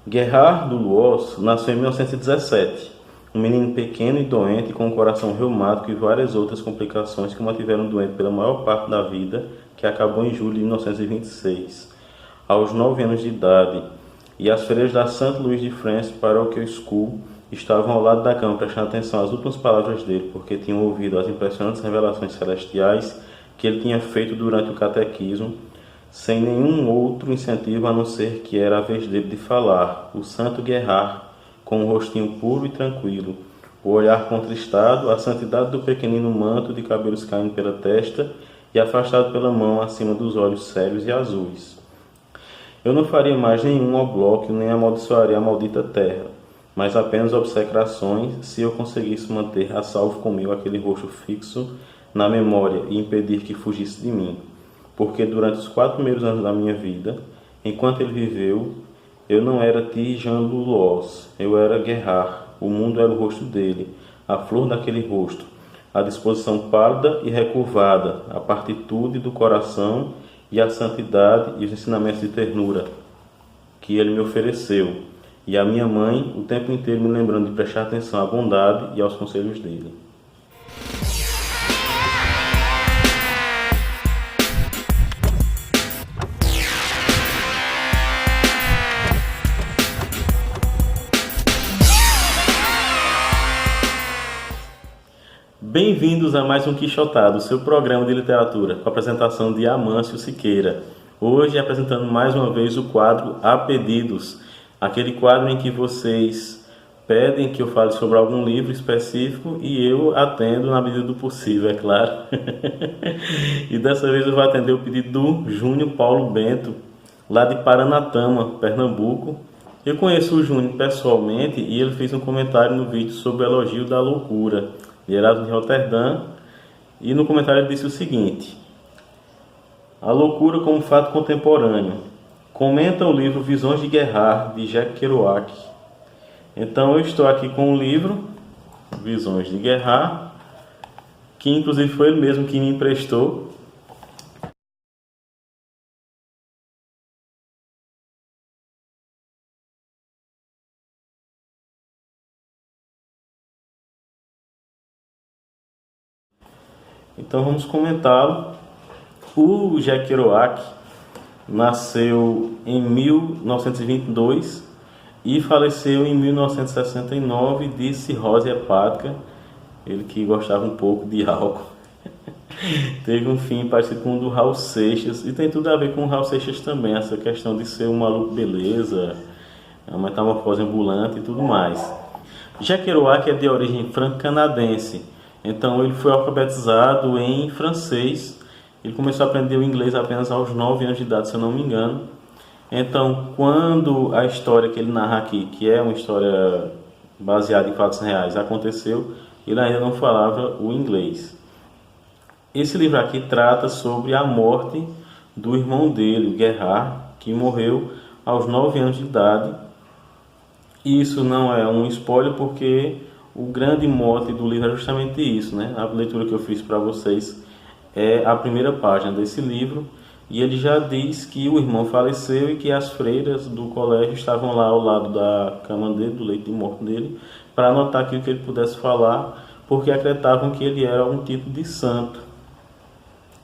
Gerhard Duluoz nasceu em 1917, um menino pequeno e doente com um coração reumático e várias outras complicações que o mantiveram doente pela maior parte da vida, que acabou em julho de 1926. Aos 9 anos de idade, e as freiras da St. Louis de France Parochial School estavam ao lado da cama prestando atenção às últimas palavras dele, porque tinham ouvido as impressionantes revelações celestiais que ele tinha feito durante o catequismo, sem nenhum outro incentivo a não ser que era a vez dele de falar. O santo Gerhard, com um rostinho puro e tranquilo, o olhar contristado, a santidade do pequenino manto de cabelos caindo pela testa e afastado pela mão acima dos olhos sérios e azuis. Eu não faria mais nenhum oblóquio, nem amaldiçoaria a maldita terra, mas apenas obsecrações, se eu conseguisse manter a salvo comigo aquele rosto fixo na memória e impedir que fugisse de mim. Porque durante os 4 primeiros anos da minha vida, enquanto ele viveu, eu não era Jean Duluoz, eu era Gerhard. O mundo era o rosto dele, a flor daquele rosto, a disposição pálida e recurvada, a partitude do coração e a santidade e os ensinamentos de ternura que ele me ofereceu, e a minha mãe o tempo inteiro me lembrando de prestar atenção à bondade e aos conselhos dele. Bem-vindos a mais um Quixotado, seu programa de literatura, com a apresentação de Amâncio Siqueira. Hoje apresentando mais uma vez o quadro A Pedidos, aquele quadro em que vocês pedem que eu fale sobre algum livro específico e eu atendo na medida do possível, é claro. E dessa vez eu vou atender o pedido do Júnior Paulo Bento, lá de Paranatama, Pernambuco. Eu conheço o Júnior pessoalmente e ele fez um comentário no vídeo sobre o elogio da loucura, de Erasmo de Roterdã, e no comentário ele disse o seguinte: a loucura como fato contemporâneo. Comenta o livro Visões de Gerhard, de Jack Kerouac. Então eu estou aqui com o livro Visões de Gerhard, que inclusive foi ele mesmo que me emprestou. Então vamos comentá-lo. O Jack Kerouac nasceu em 1922 e faleceu em 1969 de cirrose hepática. Ele que gostava um pouco de álcool. Teve um fim parecido com o do Raul Seixas, e tem tudo a ver com o Raul Seixas também, essa questão de ser um maluco beleza, uma metamorfose ambulante e tudo mais. Jack Kerouac é de origem franco-canadense. Então ele foi alfabetizado em francês. Ele começou a aprender o inglês apenas aos 9 anos de idade, se eu não me engano. Então, quando a história que ele narra aqui, que é uma história baseada em fatos reais, aconteceu, ele ainda não falava o inglês. Esse livro aqui trata sobre a morte do irmão dele, o Gerhard, que morreu aos 9 anos de idade. E isso não é um spoiler, porque o grande mote do livro é justamente isso, né? A leitura que eu fiz para vocês é a primeira página desse livro, e ele já diz que o irmão faleceu e que as freiras do colégio estavam lá ao lado da cama dele, do leito de morte dele, para anotar aquilo que ele pudesse falar, porque acreditavam que ele era um tipo de santo.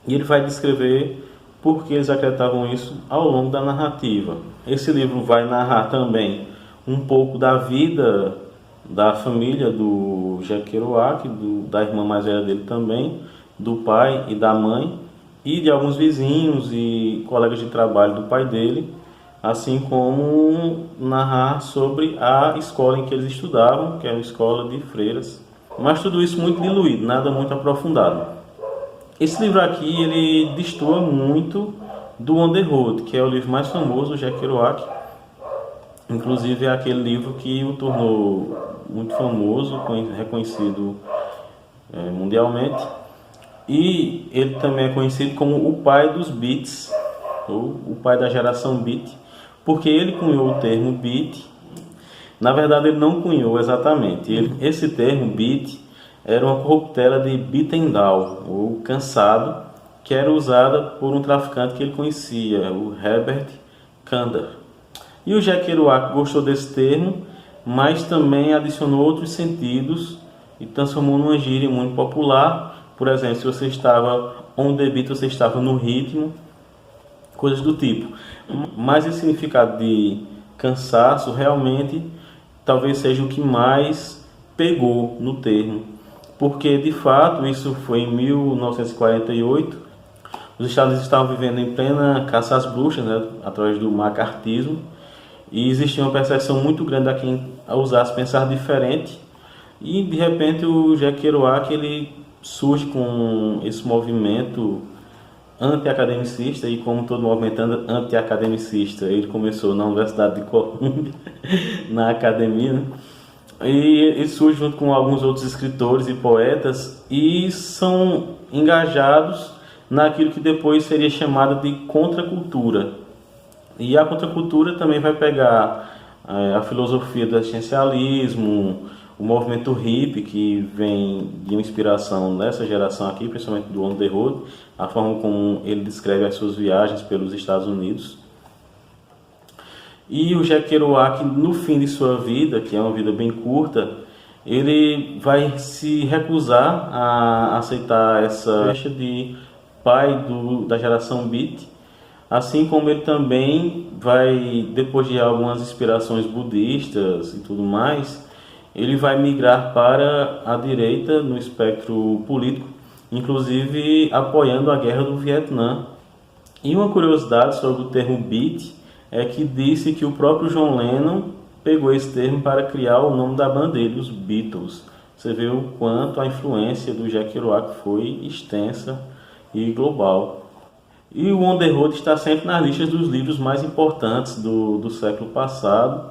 E ele vai descrever por que eles acreditavam isso ao longo da narrativa. Esse livro vai narrar também um pouco da vida da família do Jack Kerouac, da irmã mais velha dele também, do pai e da mãe, e de alguns vizinhos e colegas de trabalho do pai dele, assim como narrar sobre a escola em que eles estudavam, que era uma escola de freiras. Mas tudo isso muito diluído, nada muito aprofundado. Esse livro aqui, ele destoa muito do On the Road, que é o livro mais famoso do Jack Kerouac. Inclusive é aquele livro que o tornou muito famoso, reconhecido mundialmente. E ele também é conhecido como o pai dos beats, ou o pai da geração beat, porque ele cunhou o termo beat. Na verdade ele não cunhou exatamente. Esse termo beat era uma corruptela de beaten down, ou cansado, que era usada por um traficante que ele conhecia, o Herbert Kander. E o Jack Kerouac gostou desse termo, mas também adicionou outros sentidos e transformou numa gíria muito popular. Por exemplo, se você estava on the beat, você estava no ritmo, coisas do tipo. Mas esse significado de cansaço realmente talvez seja o que mais pegou no termo, porque de fato isso foi em 1948. Os Estados Unidos estavam vivendo em plena caça às bruxas, né, através do macartismo, e existia uma percepção muito grande a quem ousasse pensar diferente. E de repente o Jack Kerouac ele surge com esse movimento anti-academicista, e como todo movimento anti-academicista, ele começou na Universidade de Colômbia, na academia, né? E ele surge junto com alguns outros escritores e poetas e são engajados naquilo que depois seria chamado de contracultura. E a contracultura também vai pegar a filosofia do existencialismo, o movimento hippie, que vem de uma inspiração nessa geração aqui, principalmente do On the Road, a forma como ele descreve as suas viagens pelos Estados Unidos. E o Jack Kerouac, no fim de sua vida, que é uma vida bem curta, ele vai se recusar a aceitar essa faixa de pai da geração beat, assim como ele também vai, depois de algumas inspirações budistas e tudo mais, ele vai migrar para a direita no espectro político, inclusive apoiando a guerra do Vietnã. E uma curiosidade sobre o termo beat é que disse que o próprio John Lennon pegou esse termo para criar o nome da banda dele, os Beatles. Você vê o quanto a influência do Jack Kerouac foi extensa e global. E o On the Road está sempre nas listas dos livros mais importantes do século passado.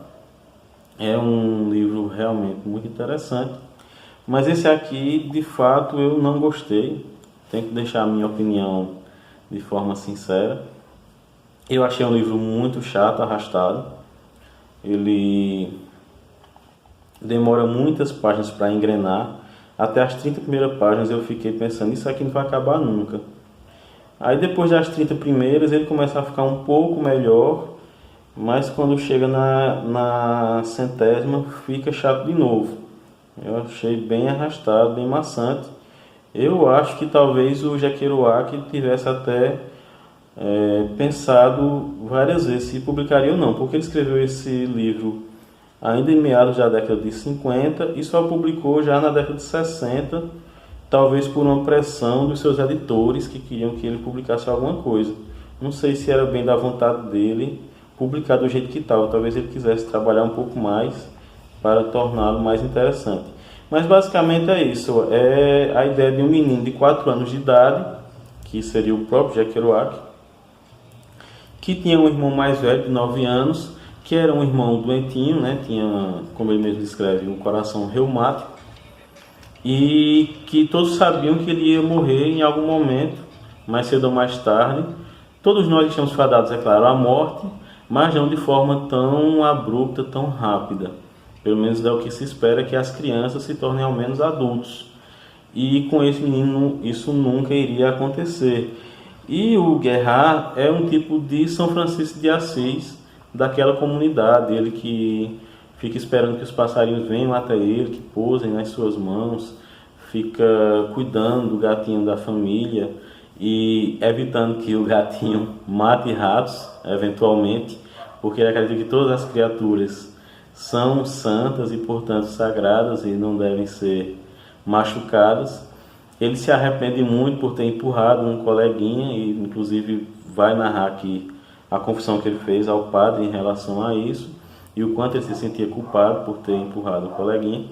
É um livro realmente muito interessante. Mas esse aqui, de fato, eu não gostei. Tenho que deixar a minha opinião de forma sincera. Eu achei um livro muito chato, arrastado. Ele demora muitas páginas para engrenar. Até as 30 primeiras páginas eu fiquei pensando, isso aqui não vai acabar nunca. Aí depois das 30 primeiras ele começa a ficar um pouco melhor, mas quando chega na centésima fica chato de novo. Eu achei bem arrastado, bem maçante. Eu acho que talvez o Jack Kerouac tivesse até pensado várias vezes se publicaria ou não, porque ele escreveu esse livro ainda em meados da década de 50 e só publicou já na década de 60, talvez por uma pressão dos seus editores que queriam que ele publicasse alguma coisa. Não sei se era bem da vontade dele publicar do jeito que estava, talvez ele quisesse trabalhar um pouco mais para torná-lo mais interessante. Mas basicamente é isso, é a ideia de um menino de 4 anos de idade, que seria o próprio Jack Kerouac, que tinha um irmão mais velho de 9 anos, que era um irmão doentinho, né? Tinha, como ele mesmo descreve, um coração reumático, e que todos sabiam que ele ia morrer em algum momento, mais cedo ou mais tarde. Todos nós estamos fadados, é claro, à morte, mas não de forma tão abrupta, tão rápida. Pelo menos é o que se espera, que as crianças se tornem ao menos adultos. E com esse menino isso nunca iria acontecer. E o Gerhard é um tipo de São Francisco de Assis, daquela comunidade, ele que fica esperando que os passarinhos venham até ele, que pousem nas suas mãos, fica cuidando do gatinho da família e evitando que o gatinho mate ratos, eventualmente, porque ele acredita que todas as criaturas são santas e, portanto, sagradas e não devem ser machucadas. Ele se arrepende muito por ter empurrado um coleguinha e, inclusive, vai narrar aqui a confissão que ele fez ao padre em relação a isso e o quanto ele se sentia culpado por ter empurrado o coleguinha.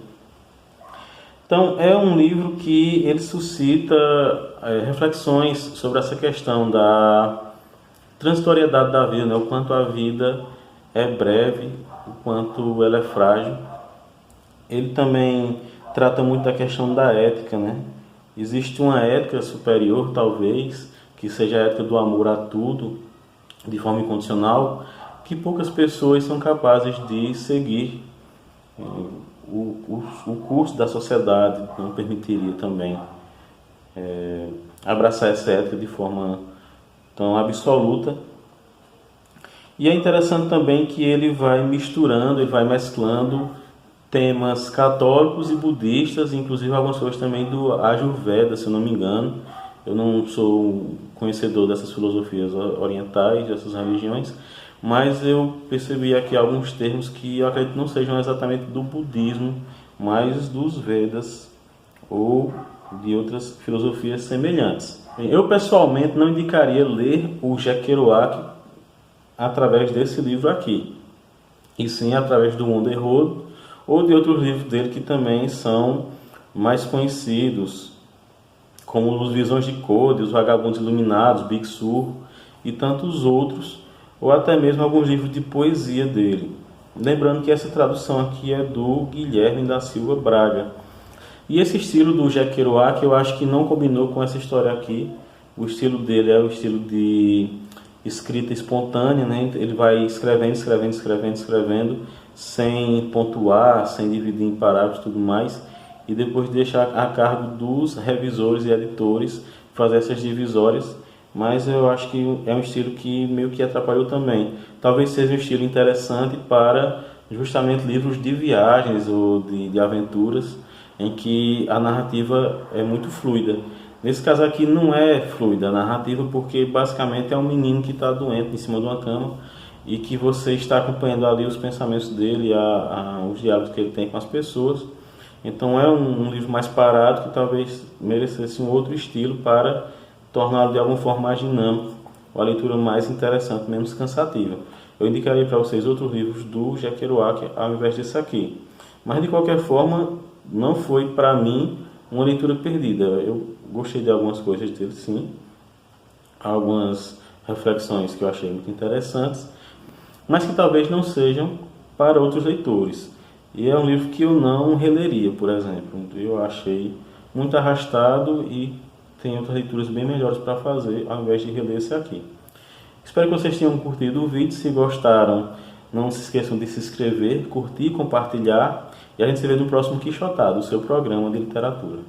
Então, é um livro que ele suscita reflexões sobre essa questão da transitoriedade da vida, né? O quanto a vida é breve, o quanto ela é frágil. Ele também trata muito da questão da ética, né? Existe uma ética superior, talvez, que seja a ética do amor a tudo, de forma incondicional, que poucas pessoas são capazes de seguir. O curso da sociedade não permitiria também abraçar essa ética de forma tão absoluta. E é interessante também que ele vai misturando, ele vai mesclando temas católicos e budistas, inclusive algumas coisas também do Ayurveda, se eu não me engano. Eu não sou conhecedor dessas filosofias orientais, dessas religiões, mas eu percebi aqui alguns termos que eu acredito não sejam exatamente do budismo, mas dos Vedas ou de outras filosofias semelhantes. Eu pessoalmente não indicaria ler o Jack Kerouac através desse livro aqui, e sim através do On the Road ou de outros livros dele que também são mais conhecidos, como Os Visões de Code, Os Vagabundos Iluminados, Big Sur e tantos outros, ou até mesmo alguns livros de poesia dele. Lembrando que essa tradução aqui é do Guilherme da Silva Braga. E esse estilo do Jack Kerouac eu acho que não combinou com essa história aqui. O estilo dele é o estilo de escrita espontânea, né? Ele vai escrevendo, sem pontuar, sem dividir em parágrafos e tudo mais, e depois deixar a cargo dos revisores e editores fazer essas divisórias, mas eu acho que é um estilo que meio que atrapalhou também. Talvez seja um estilo interessante para justamente livros de viagens ou de aventuras, em que a narrativa é muito fluida. Nesse caso aqui não é fluida a narrativa, porque basicamente é um menino que está doente em cima de uma cama e que você está acompanhando ali os pensamentos dele, os diálogos que ele tem com as pessoas. Então é um livro mais parado que talvez merecesse um outro estilo para torná-lo de alguma forma mais dinâmico, ou a leitura mais interessante, menos cansativa. Eu indicaria para vocês outros livros do Jack Kerouac ao invés desse aqui. Mas de qualquer forma, não foi para mim uma leitura perdida. Eu gostei de algumas coisas dele, sim. Algumas reflexões que eu achei muito interessantes, mas que talvez não sejam para outros leitores. E é um livro que eu não releria, por exemplo. Eu achei muito arrastado e tem outras leituras bem melhores para fazer, ao invés de reler esse aqui. Espero que vocês tenham curtido o vídeo. Se gostaram, não se esqueçam de se inscrever, curtir, compartilhar. E a gente se vê no próximo Quixotado, o seu programa de literatura.